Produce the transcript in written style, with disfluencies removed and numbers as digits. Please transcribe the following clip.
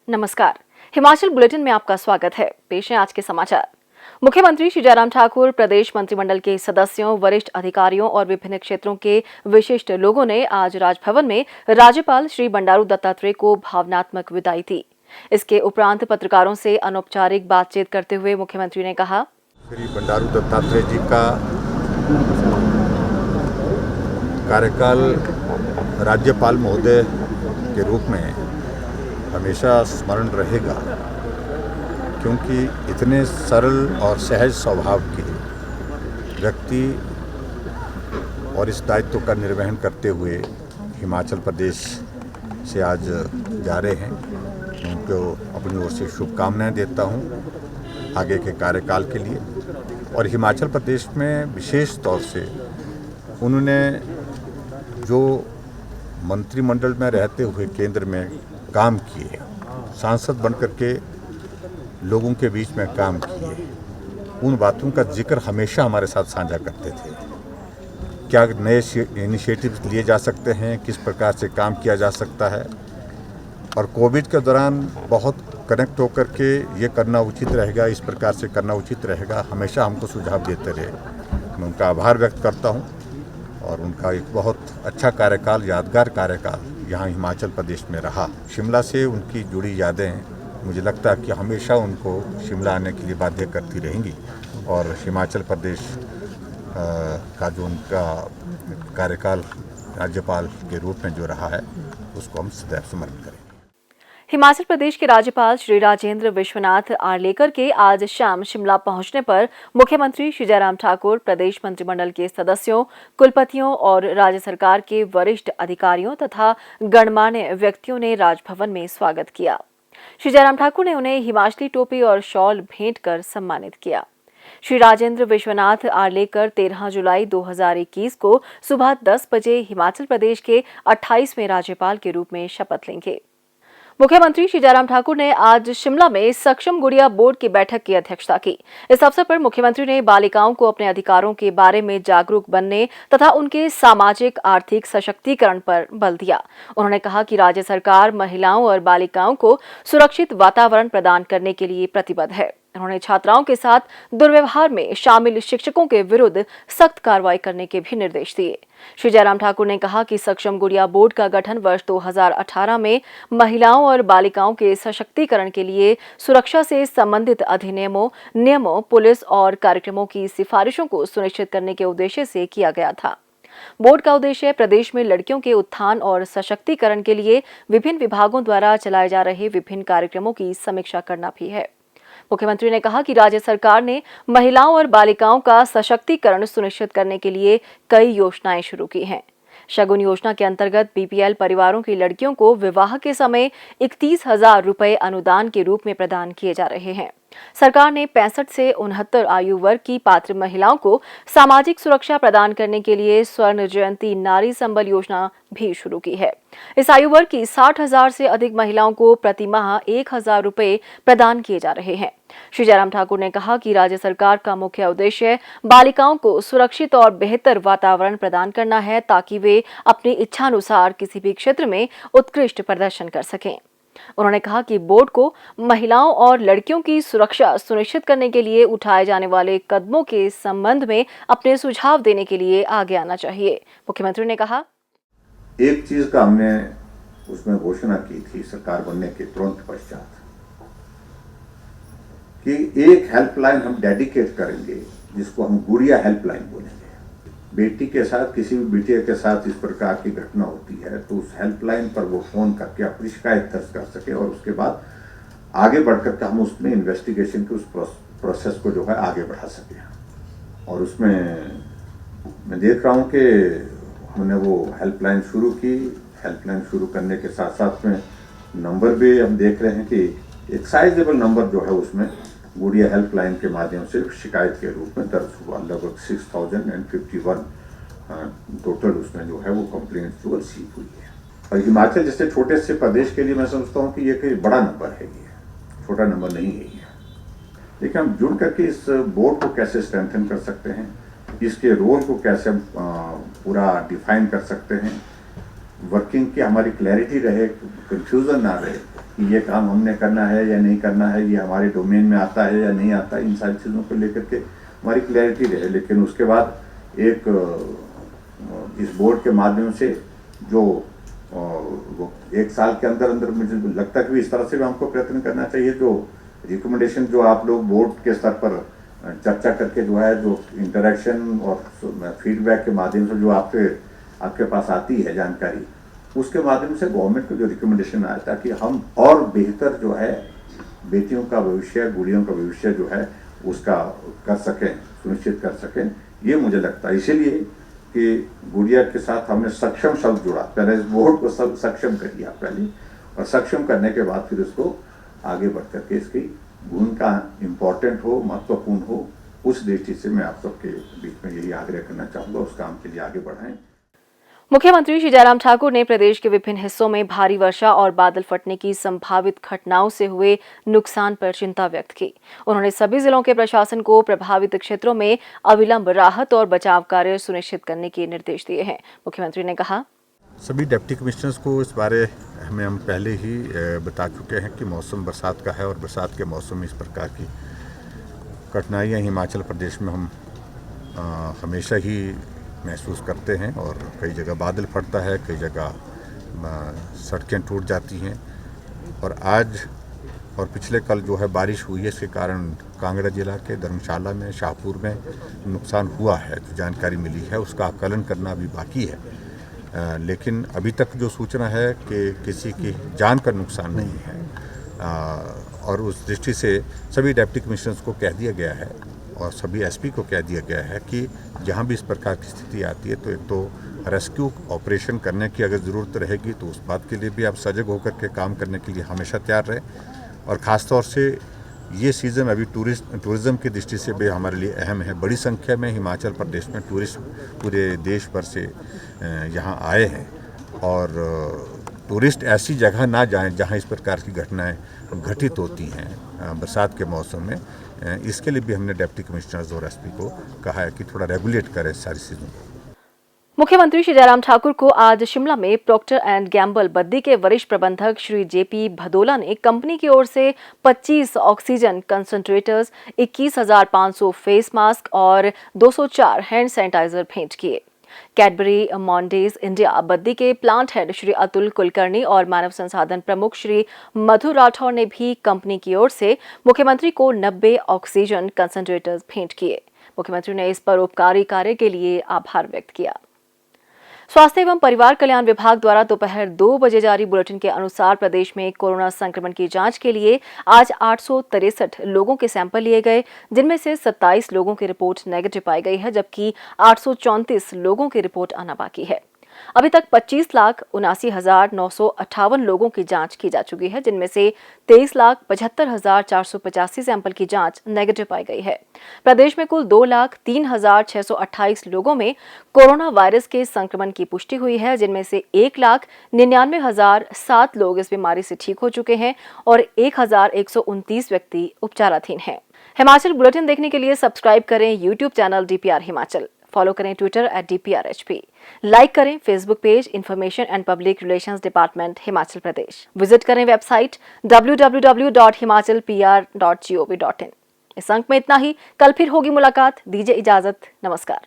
नमस्कार। हिमाचल बुलेटिन में आपका स्वागत है। पेश है आज के समाचार। मुख्यमंत्री श्री जयराम ठाकुर, प्रदेश मंत्रिमंडल के सदस्यों, वरिष्ठ अधिकारियों और विभिन्न क्षेत्रों के विशिष्ट लोगों ने आज राजभवन में राज्यपाल श्री बंडारू दत्तात्रेय को भावनात्मक विदाई दी। इसके उपरांत पत्रकारों से अनौपचारिक बातचीत करते हुए मुख्यमंत्री ने कहा, श्री बंडारू दत्तात्रेय जी का कार्यकाल राज्यपाल महोदय के रूप में हमेशा स्मरण रहेगा, क्योंकि इतने सरल और सहज स्वभाव के व्यक्ति और इस दायित्व का निर्वहन करते हुए हिमाचल प्रदेश से आज जा रहे हैं। उनको अपनी ओर से शुभकामनाएं देता हूं आगे के कार्यकाल के लिए। और हिमाचल प्रदेश में विशेष तौर से उन्होंने जो मंत्रिमंडल में रहते हुए केंद्र में काम किए, सांसद बनकर के लोगों के बीच में काम किए, उन बातों का जिक्र हमेशा हमारे साथ साझा करते थे। क्या नए इनिशिएटिव्स लिए जा सकते हैं, किस प्रकार से काम किया जा सकता है, और कोविड के दौरान बहुत कनेक्ट होकर के ये करना उचित रहेगा, इस प्रकार से करना उचित रहेगा, हमेशा हमको सुझाव देते रहे। मैं उनका आभार व्यक्त करता हूँ और उनका एक बहुत अच्छा कार्यकाल, यादगार कार्यकाल यहाँ हिमाचल प्रदेश में रहा। शिमला से उनकी जुड़ी यादें मुझे लगता है कि हमेशा उनको शिमला आने के लिए बाध्य करती रहेंगी, और हिमाचल प्रदेश का जो उनका कार्यकाल राज्यपाल के रूप में जो रहा है उसको हम सदैव स्मरण करेंगे। हिमाचल प्रदेश के राज्यपाल श्री राजेंद्र विश्वनाथ आर्लेकर के आज शाम शिमला पहुंचने पर मुख्यमंत्री श्री जयराम ठाकुर, प्रदेश मंत्रिमंडल के सदस्यों, कुलपतियों और राज्य सरकार के वरिष्ठ अधिकारियों तथा गणमान्य व्यक्तियों ने राजभवन में स्वागत किया। श्री जयराम ठाकुर ने उन्हें हिमाचली टोपी और शॉल भेंट कर सम्मानित किया। श्री राजेंद्र विश्वनाथ आर्लेकर 13 जुलाई 2021 को सुबह 10 बजे हिमाचल प्रदेश के 28वें राज्यपाल के रूप में शपथ लेंगे। मुख्यमंत्री श्री जयराम ठाकुर ने आज शिमला में सक्षम गुड़िया बोर्ड की बैठक की अध्यक्षता की। इस अवसर पर मुख्यमंत्री ने बालिकाओं को अपने अधिकारों के बारे में जागरूक बनने तथा उनके सामाजिक आर्थिक सशक्तिकरण पर बल दिया। उन्होंने कहा कि राज्य सरकार महिलाओं और बालिकाओं को सुरक्षित वातावरण प्रदान करने के लिए प्रतिबद्ध है। उन्होंने छात्राओं के साथ दुर्व्यवहार में शामिल शिक्षकों के विरुद्ध सख्त कार्रवाई करने के भी निर्देश दिए। श्री जयराम ठाकुर ने कहा कि सक्षम गुड़िया बोर्ड का गठन वर्ष 2018 में महिलाओं और बालिकाओं के सशक्तिकरण के लिए सुरक्षा से संबंधित अधिनियमों, नियमों, पुलिस और कार्यक्रमों की सिफारिशों को सुनिश्चित करने के उद्देश्य से किया गया था। बोर्ड का उद्देश्य प्रदेश में लड़कियों के उत्थान और सशक्तिकरण के लिए विभिन्न विभागों द्वारा चलाए जा रहे विभिन्न कार्यक्रमों की समीक्षा करना भी है। मुख्यमंत्री ने कहा कि राज्य सरकार ने महिलाओं और बालिकाओं का सशक्तिकरण सुनिश्चित करने के लिए कई योजनाएं शुरू की हैं। शगुन योजना के अंतर्गत बीपीएल परिवारों की लड़कियों को विवाह के समय 31,000 रुपए अनुदान के रूप में प्रदान किए जा रहे हैं। सरकार ने 65 से 69 आयु वर्ग की पात्र महिलाओं को सामाजिक सुरक्षा प्रदान करने के लिए स्वर्ण जयंती नारी संबल योजना भी शुरू की है। इस आयु वर्ग की 60,000 से अधिक महिलाओं को प्रति माह 1,000 रुपए प्रदान किए जा रहे हैं। श्री जयराम ठाकुर ने कहा कि राज्य सरकार का मुख्य उद्देश्य बालिकाओं को सुरक्षित और बेहतर वातावरण प्रदान करना है, ताकि वे अपनी इच्छानुसार किसी भी क्षेत्र में उत्कृष्ट प्रदर्शन कर सकें। उन्होंने कहा कि बोर्ड को महिलाओं और लड़कियों की सुरक्षा सुनिश्चित करने के लिए उठाए जाने वाले कदमों के संबंध में अपने सुझाव देने के लिए आगे आना चाहिए। मुख्यमंत्री ने कहा, एक चीज का हमने उसमें घोषणा की थी सरकार बनने के तुरंत पश्चात कि एक हेल्पलाइन हम डेडिकेट करेंगे, जिसको हम गुड़िया हेल्पलाइन बोलेंगे। बेटी के साथ, किसी भी बिटिया के साथ इस प्रकार की घटना होती है तो उस हेल्पलाइन पर वो फोन करके अपनी शिकायत दर्ज कर सके, और उसके बाद आगे बढ़कर के हम उसमें इन्वेस्टिगेशन के उस प्रोसेस को जो है आगे बढ़ा सके। और उसमें मैं देख रहा हूँ कि हमने वो हेल्पलाइन शुरू की। हेल्पलाइन शुरू करने के साथ साथ में नंबर भी हम देख रहे हैं कि एक साइजेबल नंबर जो है उसमें गुड़िया हेल्पलाइन के माध्यम से शिकायत के रूप में दर्ज हुआ। लगभग 6051 टोटल उसमें जो है वो कंप्लेंट जो रिसीव हुई है। और हिमाचल जैसे छोटे से प्रदेश के लिए मैं समझता हूँ कि ये कोई बड़ा नंबर है, ये छोटा नंबर नहीं है ये। लेकिन हम जुड़ करके इस बोर्ड को कैसे स्ट्रेंथन कर सकते हैं, इसके रोल को कैसे हम पूरा डिफाइन कर सकते हैं, वर्किंग की हमारी क्लैरिटी रहे, कंफ्यूजन ना रहे कि ये काम हमने करना है या नहीं करना है, ये हमारे डोमेन में आता है या नहीं आता, इन सारी चीज़ों को लेकर के हमारी क्लैरिटी रहे। लेकिन उसके बाद इस बोर्ड के माध्यम से जो वो 1 साल के अंदर अंदर मुझे लगता है कि इस तरह से भी हमको प्रयत्न करना चाहिए, जो रिकमेंडेशन जो आप लोग बोर्ड के स्तर पर चर्चा करके जो है, जो इंटरेक्शन और फीडबैक के माध्यम से जो आपके पास आती है जानकारी, उसके माध्यम से गवर्नमेंट को जो रिकमेंडेशन आया ताकि हम और बेहतर जो है बेटियों का भविष्य, गुड़ियों का भविष्य जो है उसका कर सकें, सुनिश्चित कर सकें। ये मुझे लगता है इसीलिए कि गुड़िया के साथ हमने सक्षम शब्द जुड़ा। पहले इस बोर्ड को सक्षम कर दिया पहले, और सक्षम करने के बाद फिर उसको आगे बढ़ करके इसकी भूमिका इम्पोर्टेंट हो, महत्वपूर्ण हो, उस दृष्टि से मैं आप सबके बीच में यही आग्रह करना चाहूँगा, उस काम के लिए आगे बढ़ाएं। मुख्यमंत्री श्री जयराम ठाकुर ने प्रदेश के विभिन्न हिस्सों में भारी वर्षा और बादल फटने की संभावित घटनाओं से हुए नुकसान पर चिंता व्यक्त की। उन्होंने सभी जिलों के प्रशासन को प्रभावित क्षेत्रों में अविलंब राहत और बचाव कार्य सुनिश्चित करने के निर्देश दिए हैं। मुख्यमंत्री ने कहा, सभी डिप्टी कमिश्नर्स को इस बारे में हम पहले ही बता चुके हैं कि मौसम बरसात का है और बरसात के मौसम में इस प्रकार की कठिनाइयाँ हिमाचल प्रदेश में हम हमेशा ही महसूस करते हैं। और कई जगह बादल फटता है, कई जगह सड़कें टूट जाती हैं, और आज और पिछले कल जो है बारिश हुई है, इसके कारण कांगड़ा जिला के धर्मशाला में, शाहपुर में नुकसान हुआ है। जो जानकारी मिली है उसका आकलन करना अभी बाकी है, लेकिन अभी तक जो सूचना है कि किसी की जान का नुकसान नहीं है। और उस दृष्टि से सभी डिप्टी कमिश्नर्स को कह दिया गया है और सभी एसपी को कह दिया गया है कि जहां भी इस प्रकार की स्थिति आती है तो एक तो रेस्क्यू ऑपरेशन करने की अगर ज़रूरत रहेगी तो उस बात के लिए भी आप सजग होकर के काम करने के लिए हमेशा तैयार रहें। और ख़ास तौर से ये सीज़न अभी टूरिज़्म की दृष्टि से भी हमारे लिए अहम है। बड़ी संख्या में हिमाचल प्रदेश में टूरिस्ट पूरे देश भर से यहाँ आए हैं, और टूरिस्ट ऐसी जगह ना जाएं जहाँ इस प्रकार की घटनाएं घटित होती हैं बरसात के मौसम में। इसके लिए भी हमने डिप्टी कमिश्नर्स और एसपी को कहा है कि थोड़ा रेगुलेट करें सारी चीज़ों को। मुख्यमंत्री श्री जयराम ठाकुर को आज शिमला में प्रॉक्टर एंड गैम्बल बद्दी के वरिष्ठ प्रबंधक श्री जेपी भदोला ने कंपनी की ओर से 25 ऑक्सीजन कंसंट्रेटर्स, 21,500 फेस मास्क और 204 हैंड सैनिटाइजर भेंट किए। कैडबरी मॉन्डेज इंडिया बद्दी के प्लांट हेड श्री अतुल कुलकर्णी और मानव संसाधन प्रमुख श्री मधु राठौर ने भी कंपनी की ओर से मुख्यमंत्री को 90 ऑक्सीजन कंसंट्रेटर्स भेंट किए। मुख्यमंत्री ने इस परोपकारी कार्य के लिए आभार व्यक्त किया। स्वास्थ्य एवं परिवार कल्याण विभाग द्वारा दोपहर 2 बजे जारी बुलेटिन के अनुसार प्रदेश में कोरोना संक्रमण की जांच के लिए आज 863 लोगों के सैंपल लिए गए, जिनमें से 27 लोगों की रिपोर्ट नेगेटिव पाई गई है, जबकि 834 लोगों की रिपोर्ट आना बाकी है। अभी तक 25,79,958 लोगों की जांच की जा चुकी है, जिनमें से 23,75,485 सैंपल की जांच नेगेटिव पाई गई है। प्रदेश में कुल 2,03,628 लोगों में कोरोना वायरस के संक्रमण की पुष्टि हुई है, जिनमें से 1,99,007 लोग इस बीमारी से ठीक हो चुके हैं और 1,129 व्यक्ति उपचाराधीन हैं। हिमाचल बुलेटिन देखने के लिए सब्सक्राइब करें YouTube channel DPR Himachal, follow करें ट्विटर @DPRHP, लाइक करें Facebook page information and public relations department Himachal Pradesh, visit करें वेबसाइट www.himachalpr.gov.in। इस अंक में इतना ही, कल फिर होगी मुलाकात। दीजिए इजाजत, नमस्कार।